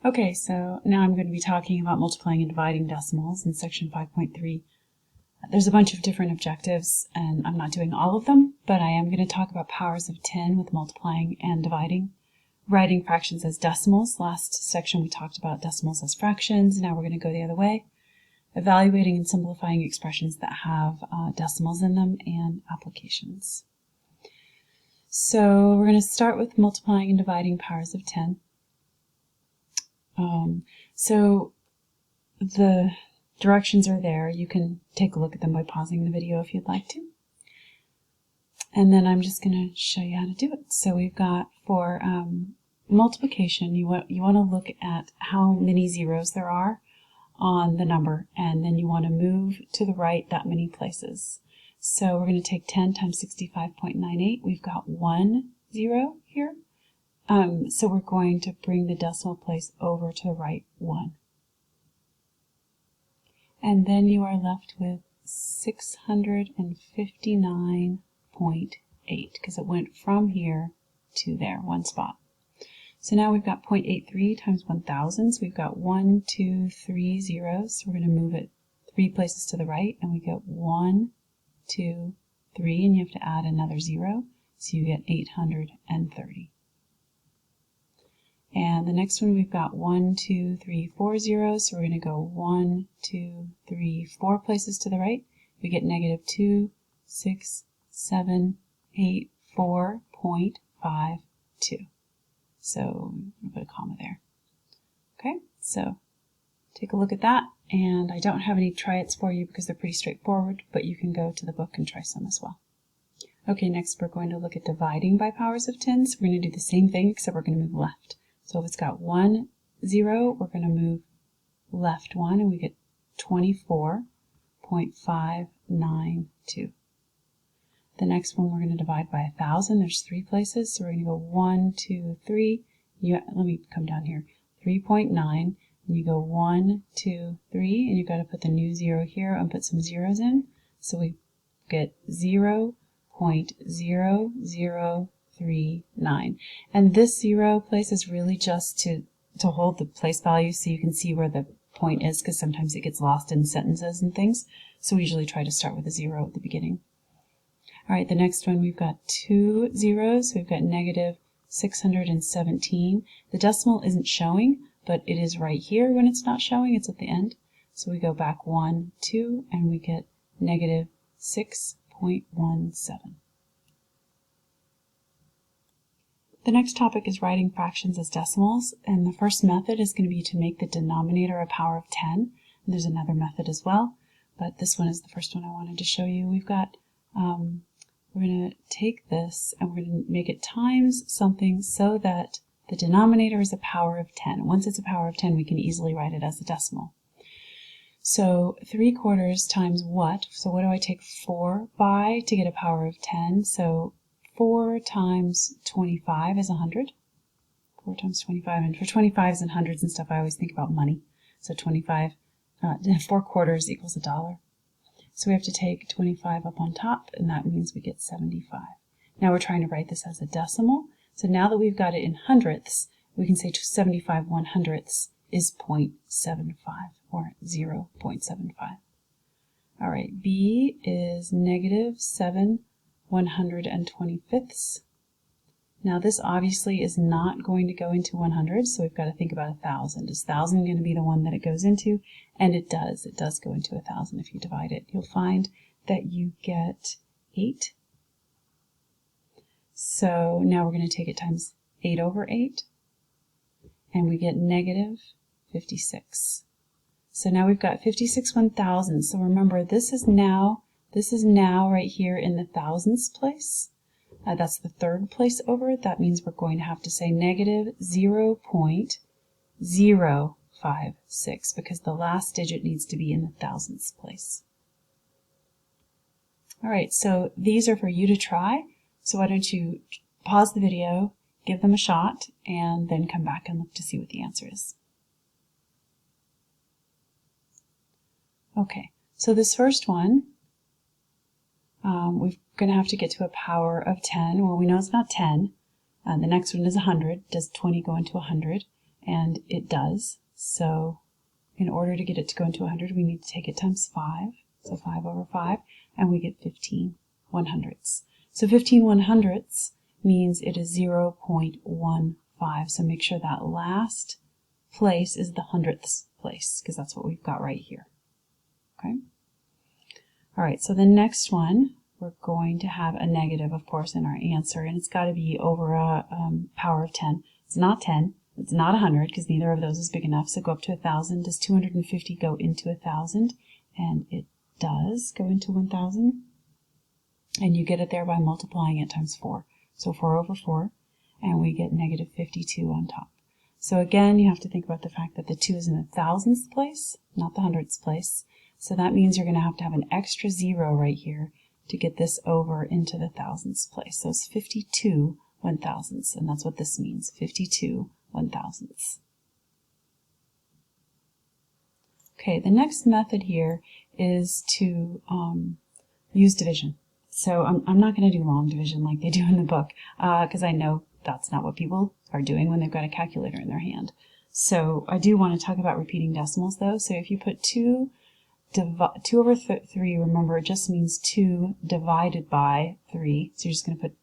Okay, so now I'm going to be talking about multiplying and dividing decimals in section 5.3. There's a bunch of different objectives, and I'm not doing all of them, but I am going to talk about powers of 10 with multiplying and dividing, writing fractions as decimals. Last section we talked about decimals as fractions. Now we're going to go the other way, evaluating and simplifying expressions that have decimals in them, and applications. So we're going to start with multiplying and dividing powers of 10. So the directions are there. You can take a look at them by pausing the video if you'd like to. And then I'm just going to show you how to do it. So we've got for multiplication, you want to look at how many zeros there are on the number, and then you want to move to the right that many places. So we're going to take 10 times 65.98. We've got 1 0 here. So we're going to bring the decimal place over to the right 1. And then you are left with 659.8 because it went from here to there, one spot. So now we've got 0.83 times 1,000. So we've got 1, 2, 3 zeros. So we're going to move it 3 places to the right, and we get 1, 2, 3, and you have to add another 0. So you get 830. And the next one we've got 1, 2, 3, 4 zeros. So we're going to go 1, 2, 3, 4 places to the right. We get negative 2, 6, 7, 8, 4.52. So I'm going to put a comma there. Okay, so take a look at that. And I don't have any try-its for you because they're pretty straightforward, but you can go to the book and try some as well. Okay, next we're going to look at dividing by powers of 10. So we're going to do the same thing, except we're going to move left. So if it's got 1 0, we're going to move left 1, and we get 24.592. The next one we're going to divide by 1,000. There's 3 places, so we're going to go 1, 2, 3. Let me come down here. 3.9, and you go 1, 2, 3, and you've got to put the new 0 here and put some zeros in. So we get 0.0039. And this 0 place is really just to hold the place value so you can see where the point is, because sometimes it gets lost in sentences and things. So we usually try to start with a 0 at the beginning. All right, the next one we've got 2 zeros. So we've got negative 617. The decimal isn't showing, but it is right here when it's not showing. It's at the end. So we go back 1, 2, and we get negative 6.17. The next topic is writing fractions as decimals, and the first method is going to be to make the denominator a power of 10. And there's another method as well, but this one is the first one I wanted to show you. We've got, we're going to take this and we're going to make it times something so that the denominator is a power of 10. Once it's a power of 10, we can easily write it as a decimal. So 3/4 times what? So what do I take 4 by to get a power of 10? So 4 times 25 is 100. 4 times 25, and for 25s and hundreds and stuff, I always think about money. So 25, 4/4 equals $1. So we have to take 25 up on top, and that means we get 75. Now we're trying to write this as a decimal. So now that we've got it in hundredths, we can say 75 1/100ths is 0.75 or 0.75. All right, B is negative 7 125ths. Now this obviously is not going to go into 100, so we've got to think about 1,000. Is 1,000 going to be the one that it goes into? And it does. It does go into 1,000 if you divide it. You'll find that you get 8. So now we're going to take it times 8 over 8, and we get negative 56. So now we've got 56 1,000. So remember, this is now right here in the thousands place. That's the third place over. That means we're going to have to say negative 0.056 because the last digit needs to be in the thousandths place. All right, so these are for you to try. So why don't you pause the video, give them a shot, and then come back and look to see what the answer is. Okay, so this first one, we're going to have to get to a power of 10. Well, we know it's not 10. The next one is 100. Does 20 go into 100? and it does. So in order to get it to go into 100, we need to take it times 5, so 5 over 5, and we get 15 100ths. So 15 100ths means it is 0.15, so make sure that last place is the hundredths place, because that's what we've got right here. Okay? All right, so the next one, we're going to have a negative, of course, in our answer, and it's got to be over a power of 10. It's not 10, it's not 100, because neither of those is big enough, so go up to 1,000. Does 250 go into 1,000? And it does go into 1,000. And you get it there by multiplying it times 4. So 4 over 4, and we get negative 52 on top. So again, you have to think about the fact that the 2 is in the thousandths place, not the hundredths place. So that means you're going to have an extra 0 right here to get this over into the thousandths place. So it's 52 1,000ths, and that's what this means, 52 1,000ths. Okay, the next method here is to use division. So I'm not going to do long division like they do in the book, because I know that's not what people are doing when they've got a calculator in their hand. So I do want to talk about repeating decimals though. So if you put 2 over 3, remember it just means 2 divided by 3. So you're just going to put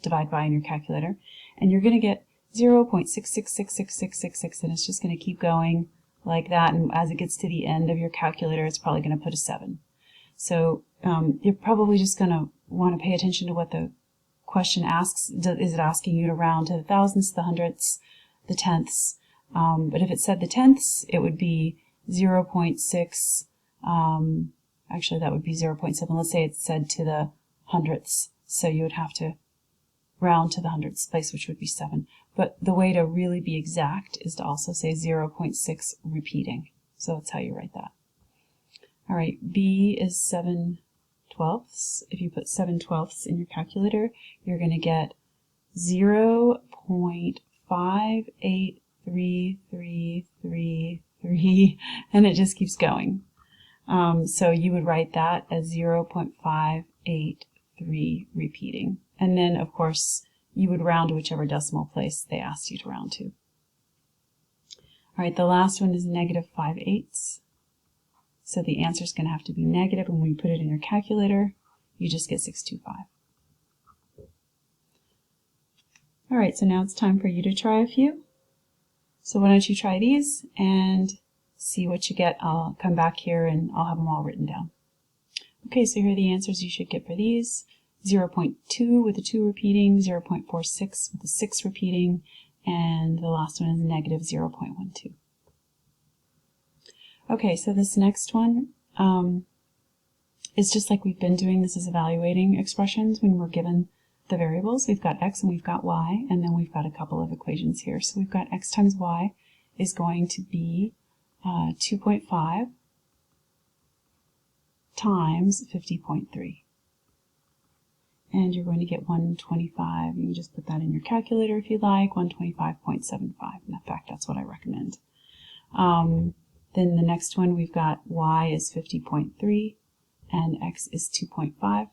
divide by in your calculator, and you're going to get 0.66666666, and it's just going to keep going like that, and as it gets to the end of your calculator, it's probably going to put a 7. So you're probably just going to want to pay attention to what the question asks. Is it asking you to round to the thousandths, the hundredths, the tenths? But if it said the tenths, it would be 0.6. Actually, that would be 0.7. Let's say it said to the hundredths, so you would have to round to the hundredths place, which would be 7. But the way to really be exact is to also say 0.6 repeating. So that's how you write that. All right, B is 7/12. If you put 7/12 in your calculator, you're going to get 0.583333, and it just keeps going. So you would write that as 0.583 repeating. And then, of course, you would round to whichever decimal place they asked you to round to. All right, the last one is -5/8. So the answer is going to have to be negative, and when you put it in your calculator, you just get 625. All right, so now it's time for you to try a few. So why don't you try these and see what you get. I'll come back here and I'll have them all written down. Okay, so here are the answers you should get for these. 0.2 with a 2 repeating, 0.46 with a 6 repeating, and the last one is negative 0.12. Okay, so this next one is just like we've been doing. This is evaluating expressions when we're given the variables. We've got x and we've got y, and then we've got a couple of equations here. So we've got x times y is going to be 2.5 times 50.3. And you're going to get 125. You can just put that in your calculator if you'd like, 125.75. In fact, that's what I recommend. Then the next one, we've got y is 50.3 and x is 2.5.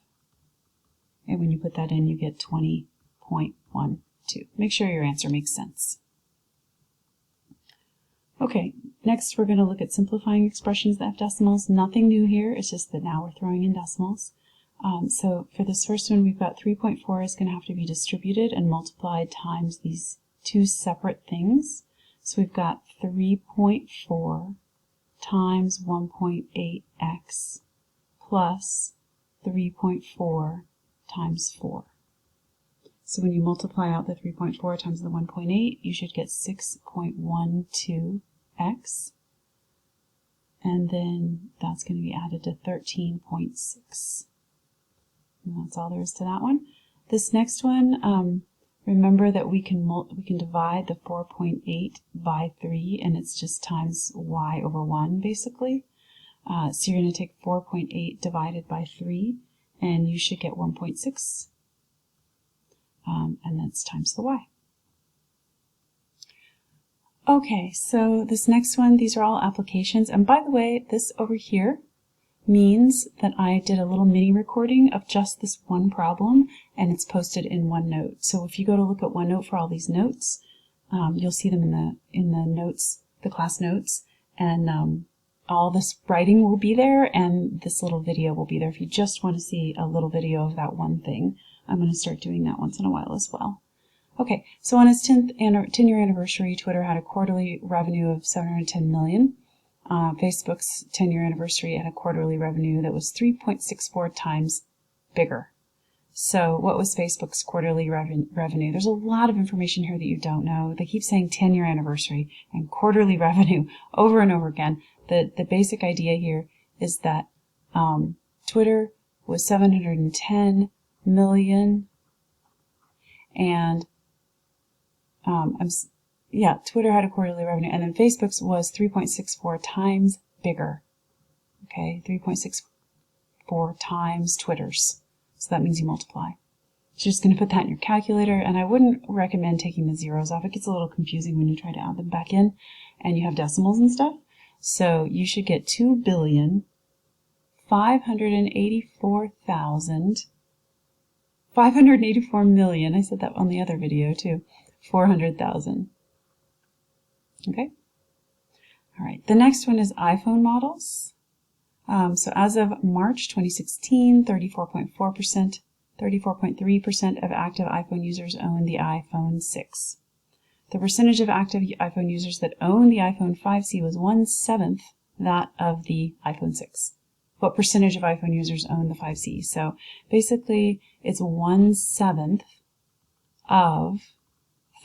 And when you put that in, you get 20.12. Make sure your answer makes sense. Okay, next we're going to look at simplifying expressions that have decimals. Nothing new here, it's just that now we're throwing in decimals. So for this first one, we've got 3.4 is going to have to be distributed and multiplied times these two separate things. So we've got 3.4 times 1.8x plus 3.4 times 4. So when you multiply out the 3.4 times the 1.8, you should get 6.12x. And then that's going to be added to 13.6. And that's all there is to that one. This next one, remember that we can divide the 4.8 by 3, and it's just times y over 1, basically. So you're going to take 4.8 divided by 3, and you should get 1.6. And that's times the y. Okay, so this next one, these are all applications. And by the way, this over here means that I did a little mini recording of just this one problem, and it's posted in OneNote. So if you go to look at OneNote for all these notes, You'll see them in the notes, the class notes, and all this writing will be there, and this little video will be there. If you just want to see a little video of that one thing, I'm going to start doing that once in a while as well. Okay, so on its 10-year anniversary, Twitter had a quarterly revenue of 710 million. Facebook's 10-year anniversary had a quarterly revenue that was 3.64 times bigger. So what was Facebook's quarterly revenue? There's a lot of information here that you don't know. They keep saying 10-year anniversary and quarterly revenue over and over again. The basic idea here is that Twitter was 710 million, and Twitter had a quarterly revenue, and then Facebook's was 3.64 times bigger. Okay, 3.64 times Twitter's. So that means you multiply. So you're just going to put that in your calculator, and I wouldn't recommend taking the zeros off. It gets a little confusing when you try to add them back in, and you have decimals and stuff. So you should get 2,584,584,000,000. I said that on the other video too. 400,000. Okay. All right. The next one is iPhone models. So as of March 2016, 34.3% of active iPhone users own the iPhone 6. The percentage of active iPhone users that own the iPhone 5C was 1/7 that of the iPhone 6. What percentage of iPhone users own the 5C? So basically, it's 1/7 of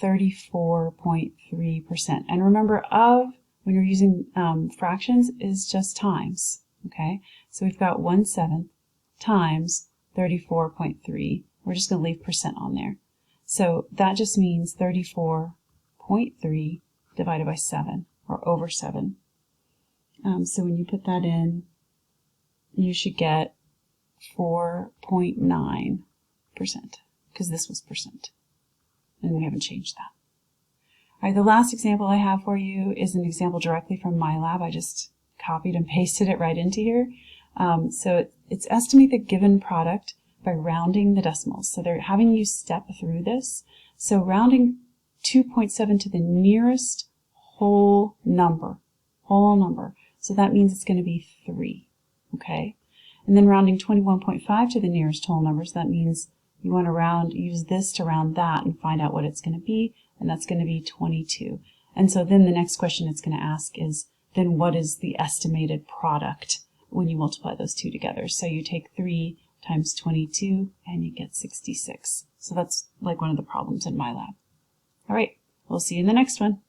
34.3%. And remember, when you're using fractions, is just times. Okay, so we've got 1/7 times 34.3. We're just going to leave percent on there. So that just means 34.3 divided by 7, or over 7. So when you put that in, you should get 4.9%, because this was percent, and we haven't changed that. All right, the last example I have for you is an example directly from MyLab. I just copied and pasted it right into here. So it's estimate the given product by rounding the decimals. So they're having you step through this. So rounding 2.7 to the nearest whole number. So that means it's going to be 3. Okay? And then rounding 21.5 to the nearest whole number. So that means you want to use this to round that and find out what it's going to be. And that's going to be 22. And so then the next question it's going to ask is, then what is the estimated product when you multiply those two together? So you take 3 times 22 and you get 66. So that's like one of the problems in MyLab. All right, we'll see you in the next one.